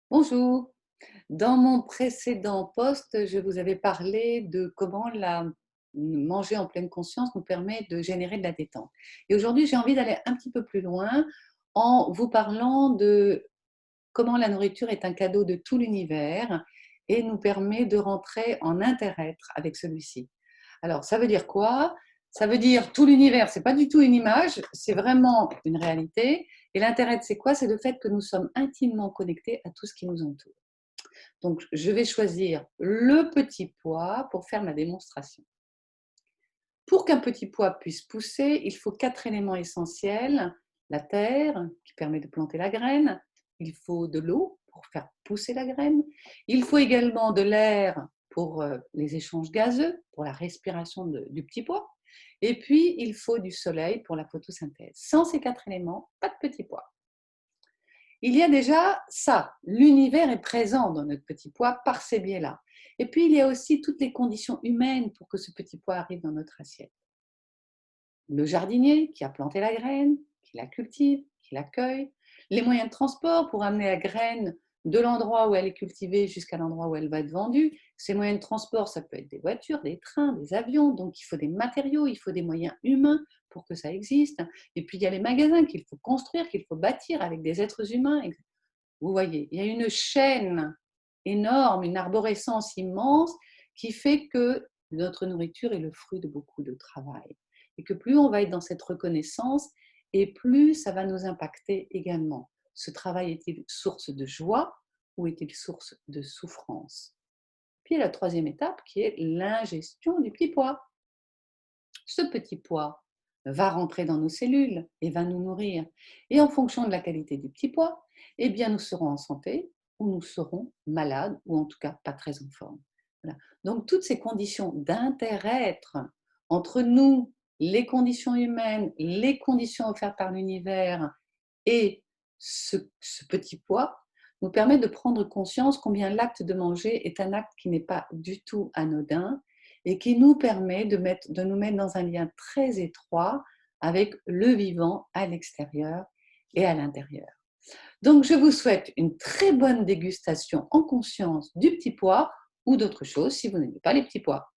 Bonjour. Dans mon précédent poste, je vous avais parlé de comment manger en pleine conscience nous permet de générer de la détente. Et aujourd'hui, j'ai envie d'aller un petit peu plus loin en vous parlant de comment la nourriture est un cadeau de tout l'univers et nous permet de rentrer en inter-être avec celui-ci. Alors, ça veut dire quoi? Ça veut dire tout l'univers, c'est pas du tout une image, c'est vraiment une réalité. Et l'inter-être, c'est quoi? C'est le fait que nous sommes intimement connectés à tout ce qui nous entoure. Donc, je vais choisir le petit pois pour faire ma démonstration. Pour qu'un petit pois puisse pousser, il faut 4 éléments essentiels. La terre, qui permet de planter la graine. Il faut de l'eau pour faire pousser la graine. Il faut également de l'air pour les échanges gazeux, pour la respiration du petit pois. Et puis, il faut du soleil pour la photosynthèse. Sans ces 4 éléments, pas de petit pois. Il y a déjà ça, l'univers est présent dans notre petit pois par ces biais-là. Et puis, il y a aussi toutes les conditions humaines pour que ce petit pois arrive dans notre assiette. Le jardinier qui a planté la graine, qui la cultive, qui l'accueille, les moyens de transport pour amener la graine de l'endroit où elle est cultivée jusqu'à l'endroit où elle va être vendue. Ces moyens de transport, ça peut être des voitures, des trains, des avions, donc il faut des matériaux, il faut des moyens humains pour que ça existe. Et puis il y a les magasins qu'il faut construire, qu'il faut bâtir avec des êtres humains. Vous voyez, il y a une chaîne énorme, une arborescence immense qui fait que notre nourriture est le fruit de beaucoup de travail. Et que plus on va être dans cette reconnaissance, et plus ça va nous impacter également. Ce travail est-il source de joie ou est-il source de souffrance? Puis il y a la troisième étape qui est l'ingestion du petit pois. Ce petit pois va rentrer dans nos cellules et va nous nourrir. Et en fonction de la qualité du petit pois, eh bien, nous serons en santé ou nous serons malades ou en tout cas pas très en forme. Voilà. Donc, toutes ces conditions d'inter-être entre nous, les conditions humaines, les conditions offertes par l'univers et ce petit pois nous permettent de prendre conscience combien l'acte de manger est un acte qui n'est pas du tout anodin et qui nous permet de nous mettre dans un lien très étroit avec le vivant à l'extérieur et à l'intérieur. Donc, je vous souhaite une très bonne dégustation en conscience du petit pois ou d'autres choses si vous n'aimez pas les petits pois.